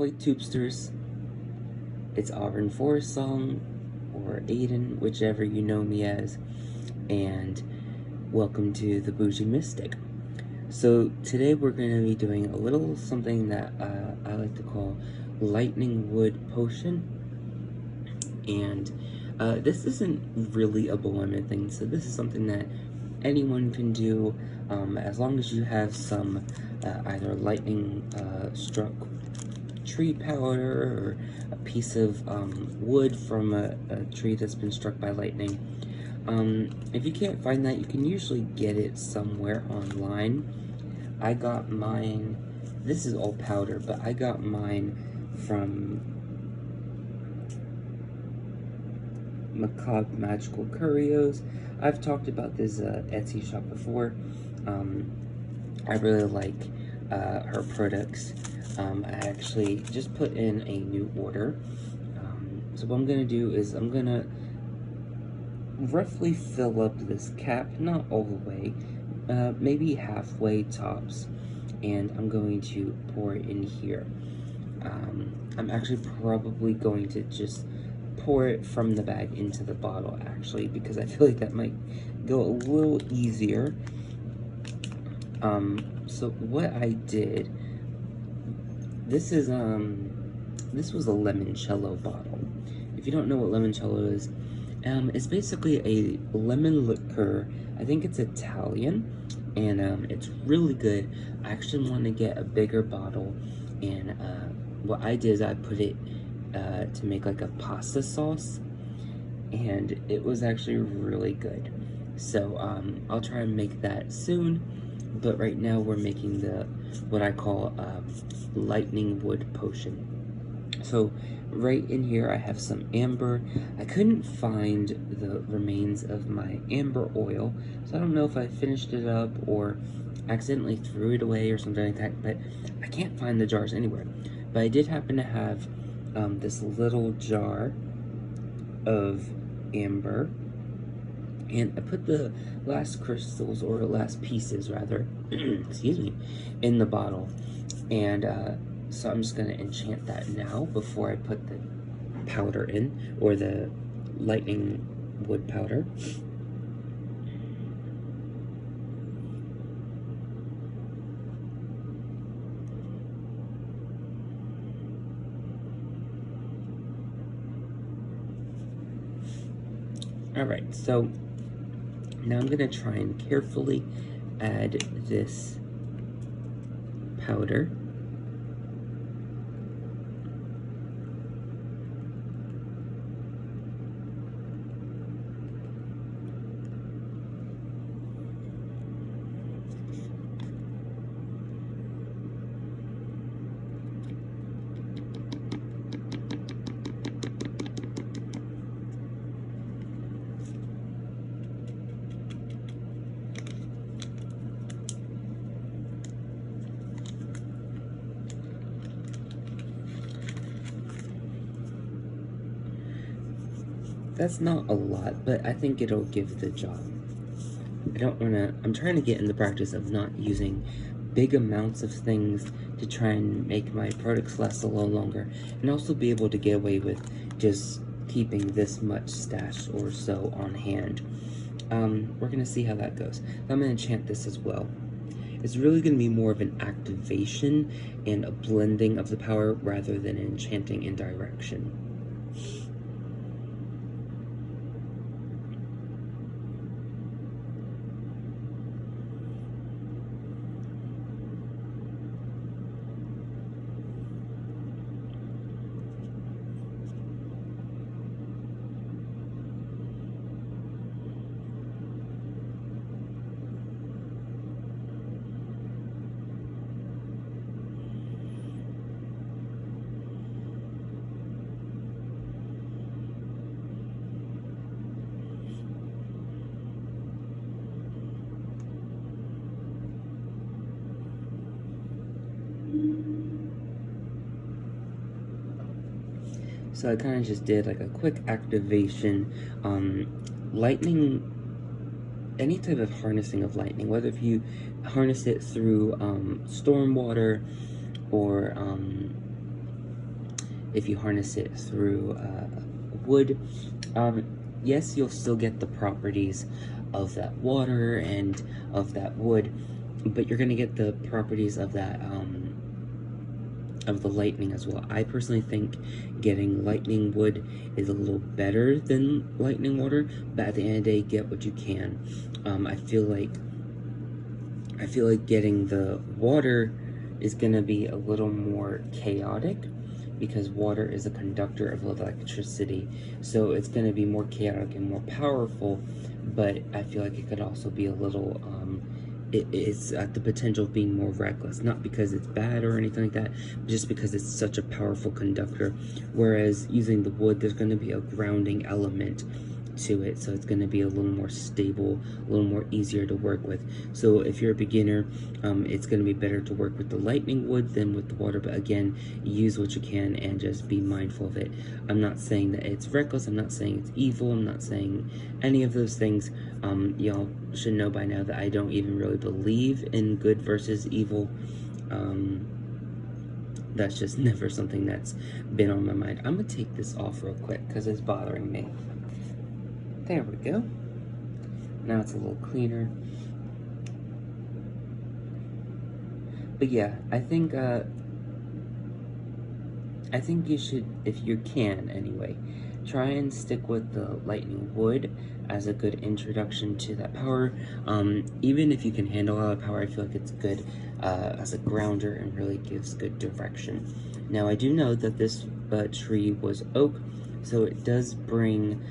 Ahoy Tubesters, it's Auburn Forest Song, or Aiden, whichever you know me as, and welcome to the Bougie Mystic. So today we're going to be doing a little something that I like to call Lightning Wood Potion, and this isn't really a belonement thing, so this is something that anyone can do as long as you have some either lightning struck tree powder or a piece of wood from a tree that's been struck by lightning. If you can't find that, you can usually get it somewhere online. I got mine, this is all powder, but I got mine from Macabre Magical Curios. I've talked about this Etsy shop before. I really like her products. I actually just put in a new order. So what I'm going to do is I'm going to roughly fill up this cap, not all the way, maybe halfway tops, and I'm going to pour it in here. I'm actually probably going to just pour it from the bag into the bottle, actually, because I feel like that might go a little easier. So what I did, this was a limoncello bottle. If you don't know what limoncello is, it's basically a lemon liqueur. I think it's Italian, and it's really good. I actually want to get a bigger bottle, and what I did is I put it to make like a pasta sauce, and it was actually really good. So I'll try and make that soon, but right now we're making what I call lightning wood potion. So right in here I have some amber. I couldn't find the remains of my amber oil, so I don't know if I finished it up or accidentally threw it away or something like that, but I can't find the jars anywhere. But I did happen to have this little jar of amber, and I put the last crystals, or last pieces rather, excuse me, in the bottle, and so I'm just gonna enchant that now before I put the powder in, or the lightning wood powder. Alright, so now I'm gonna try and carefully add this powder. That's not a lot, but I think it'll give the job. I'm trying to get in the practice of not using big amounts of things to try and make my products last a little longer, and also be able to get away with just keeping this much stash or so on hand. We're gonna see how that goes. I'm gonna enchant this as well. It's really gonna be more of an activation and a blending of the power rather than enchanting in direction. So I kind of just did like a quick activation. Lightning, any type of harnessing of lightning, whether if you harness it through storm water or if you harness it through wood. Yes, you'll still get the properties of that water and of that wood, but you're gonna get the properties of that of the lightning as well. I personally think getting lightning wood is a little better than lightning water, but at the end of the day, get what you can. I feel like getting the water is gonna be a little more chaotic, because water is a conductor of electricity, so it's going to be more chaotic and more powerful, but I feel like it could also be a little, it's at the potential of being more reckless, not because it's bad or anything like that, but just because it's such a powerful conductor, whereas using the wood, there's going to be a grounding element to it, so it's going to be a little more stable, a little more easier to work with. So if you're a beginner, it's going to be better to work with the lightning wood than with the water, but again, use what you can and just be mindful of it. I'm not saying that it's reckless, I'm not saying it's evil, I'm not saying any of those things. Y'all should know by now that I don't even really believe in good versus evil. That's just never something that's been on my mind. I'm gonna take this off real quick because it's bothering me. There we go. Now it's a little cleaner. But yeah, I think you should, if you can anyway, try and stick with the lightning wood as a good introduction to that power. Even if you can handle a lot of power, I feel like it's good as a grounder and really gives good direction. Now I do know that this tree was oak, so it does bring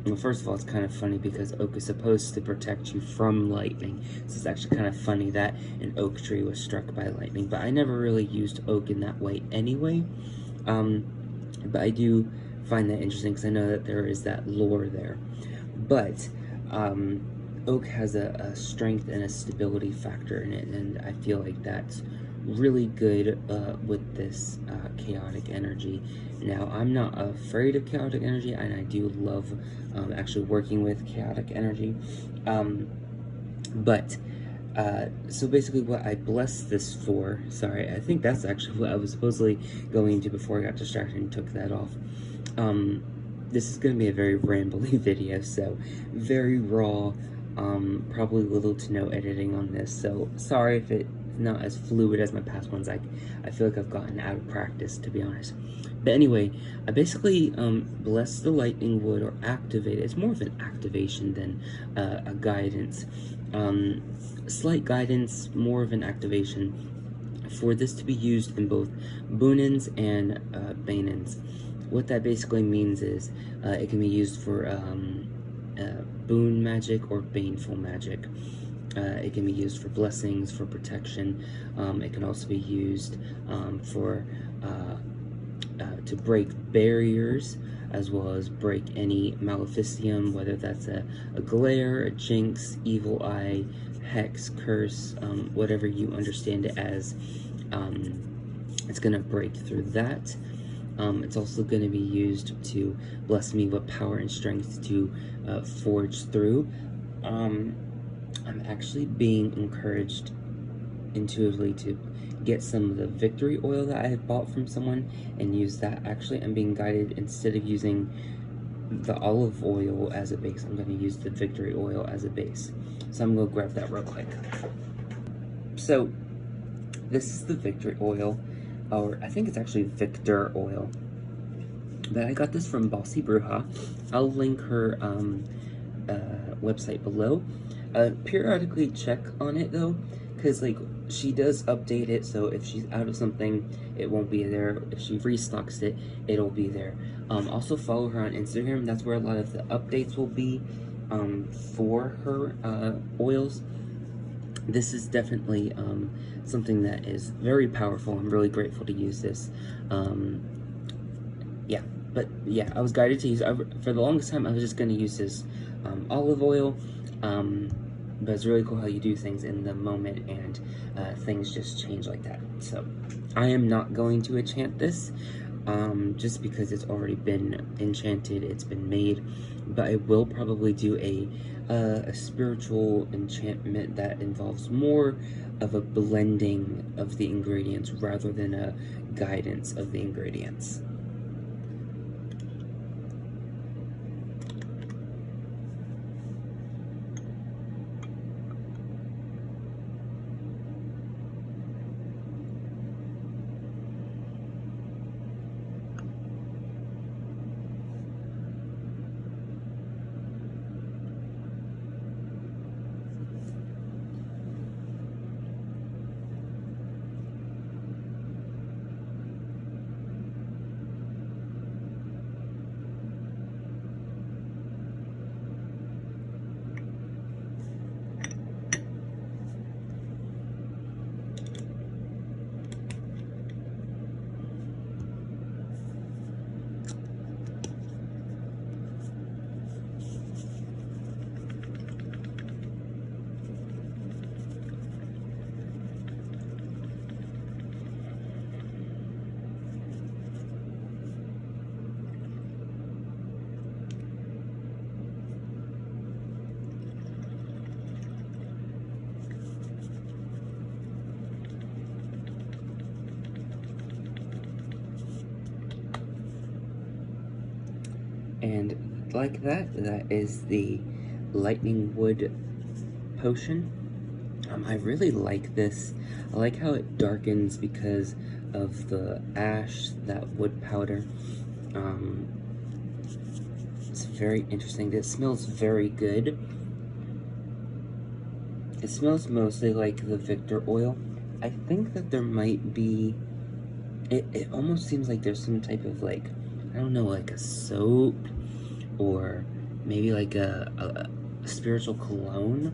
well, first of all, it's kind of funny because oak is supposed to protect you from lightning. So it's actually kind of funny that an oak tree was struck by lightning. But I never really used oak in that way anyway. But I do find that interesting because I know that there is that lore there. But oak has a strength and a stability factor in it, and I feel like that's really good with this chaotic energy. Now, I'm not afraid of chaotic energy, and I do love actually working with chaotic energy. So basically what I blessed this for, sorry, I think that's actually what I was supposedly going to before I got distracted and took that off. This is going to be a very rambly video, so very raw, probably little to no editing on this, so sorry if it's not as fluid as my past ones. I feel like I've gotten out of practice, to be honest. But anyway, I basically bless the lightning wood, or activate it. It's more of an activation than a guidance. Slight guidance, more of an activation for this to be used in both Boonins and Banins. What that basically means is it can be used for boon magic or baneful magic. It can be used for blessings, for protection. It can also be used for to break barriers, as well as break any maleficium, whether that's a glare, a jinx, evil eye, hex, curse, whatever you understand it as. It's going to break through that. It's also going to be used to bless me with power and strength to forge through. I'm actually being encouraged intuitively to get some of the victory oil that I had bought from someone and use that. Actually, I'm being guided, instead of using the olive oil as a base, I'm going to use the victory oil as a base. So I'm going to grab that real quick. So this is the victory oil, or I think it's actually Victor oil. But I got this from Bossy Bruja. I'll link her website below. Periodically check on it though, because like she does update it, so if she's out of something, it won't be there. If she restocks it, it'll be there. Also follow her on Instagram. That's where a lot of the updates will be for her oils. This is definitely something that is very powerful. I'm really grateful to use this. Yeah, but yeah, I was guided to use, for the longest time I was just going to use this olive oil, but it's really cool how you do things in the moment and things just change like that. So I am not going to enchant this. just because it's already been enchanted, it's been made. But I will probably do a spiritual enchantment that involves more of a blending of the ingredients rather than a guidance of the ingredients. And like that is the lightning wood potion. I really like this. I like how it darkens because of the ash, that wood powder. It's very interesting. It smells very good. It smells mostly like the Victor oil. I think that there might be... It almost seems like there's some type of, like, I don't know, like a soap or maybe like a spiritual cologne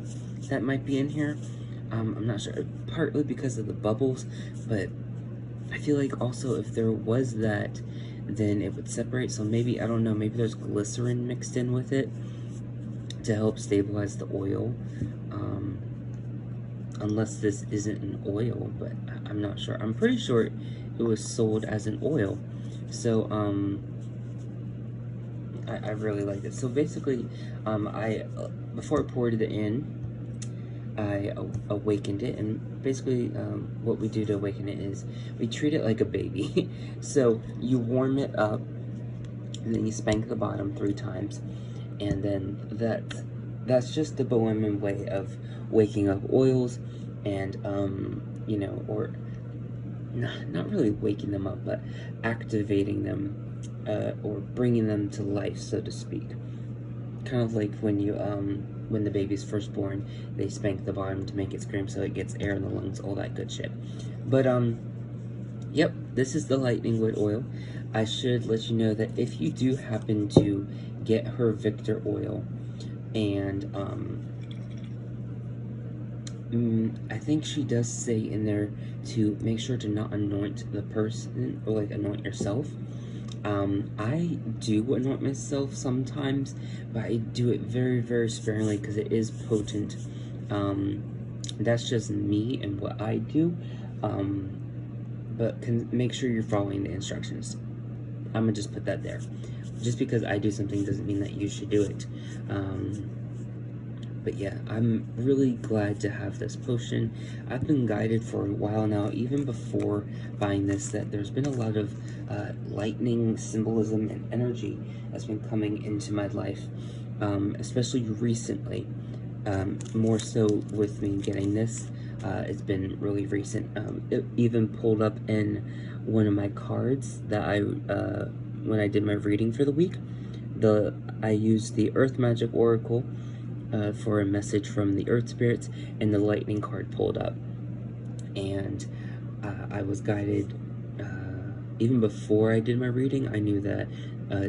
that might be in here. I'm not sure, partly because of the bubbles, but I feel like also if there was that, then it would separate. So maybe, I don't know, maybe there's glycerin mixed in with it to help stabilize the oil. Unless this isn't an oil, but I'm not sure. I'm pretty sure it was sold as an oil. So, I really liked it. So basically, before I poured it in, I awakened it, and basically what we do to awaken it is we treat it like a baby. So you warm it up, and then you spank the bottom 3 times, and then that's just the Bohemian way of waking up oils, and you know, or not really waking them up, but activating them, or bringing them to life, so to speak. Kind of like when you when the baby's first born, they spank the bottom to make it scream so it gets air in the lungs, all that good shit. But yep, this is the lightning wood oil. I should let you know that if you do happen to get her Victor oil, and I think she does say in there to make sure to not anoint the person, or like anoint yourself. I do anoint myself sometimes, but I do it very, very sparingly because it is potent. That's just me and what I do. But make sure you're following the instructions. I'm gonna just put that there. Just because I do something doesn't mean that you should do it. But yeah, I'm really glad to have this potion. I've been guided for a while now, even before buying this, that there's been a lot of lightning symbolism and energy that's been coming into my life, especially recently. More so with me getting this. It's been really recent. It even pulled up in one of my cards that when I did my reading for the week. I used the Earth Magic Oracle for a message from the Earth Spirits, and the lightning card pulled up. And I was guided, even before I did my reading, I knew that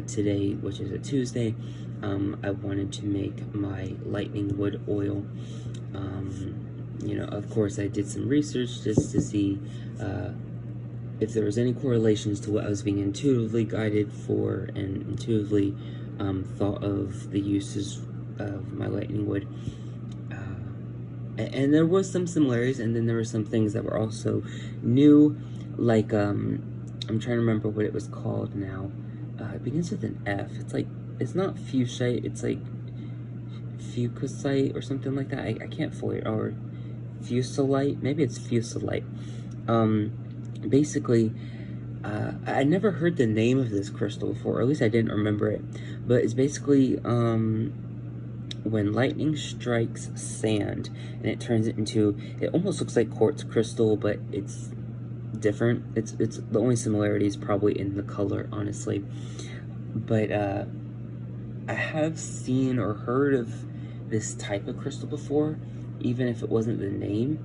today, which is a Tuesday, I wanted to make my lightning wood oil. You know, of course, I did some research just to see if there was any correlations to what I was being intuitively guided for, and intuitively thought of the uses of my lightning wood. And there was some similarities, and then there were some things that were also new, like I'm trying to remember what it was called now. It begins with an F. It's not fuchsite, it's like fucosite or something like that. I can't fully, or fusilite, maybe it's fusilite. Basically, I never heard the name of this crystal before, or at least I didn't remember it, but it's basically, when lightning strikes sand, and it turns it into, it almost looks like quartz crystal, but it's different. It's the only similarity is probably in the color, honestly. But I have seen or heard of this type of crystal before, even if it wasn't the name.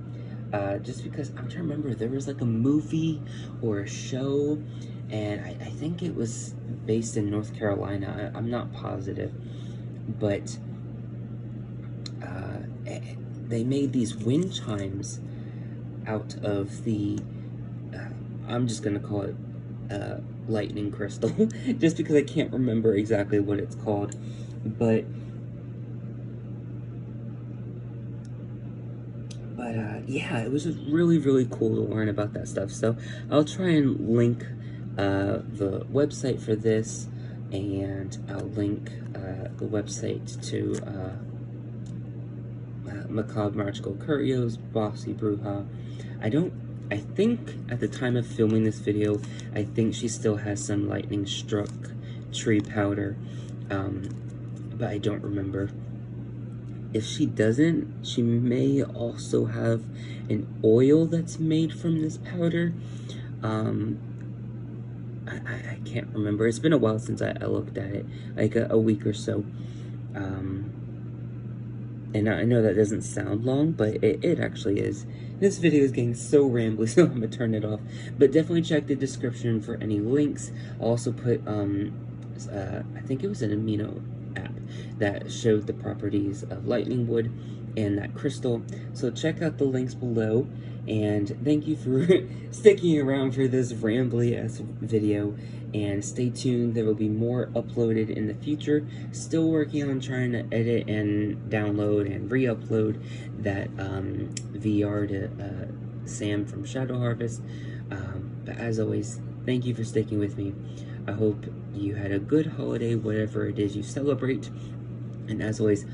Just because I'm trying to remember, there was like a movie or a show, and I think it was based in North Carolina. I'm not positive, but they made these wind chimes out of the, I'm just gonna call it lightning crystal, just because I can't remember exactly what it's called, but yeah, it was just really, really cool to learn about that stuff. So I'll try and link the website for this, and I'll link the website to Macabre Magical Curios, Bossy Bruja. I think at the time of filming this video, I think she still has some lightning struck tree powder, but I don't remember. If she doesn't, she may also have an oil that's made from this powder. I can't remember. It's been a while since I looked at it, like a week or so. And I know that doesn't sound long, but it actually is. This video is getting so rambly, so I'm gonna turn it off. But definitely check the description for any links. I'll also put, I think it was an amino app that showed the properties of lightning wood and that crystal. So check out the links below, and thank you for sticking around for this rambly-ass video, and stay tuned. There will be more uploaded in the future. Still working on trying to edit and download and re-upload that VR to Sam from Shadow Harvest. But as always, thank you for sticking with me. I hope you had a good holiday, whatever it is you celebrate. And as always,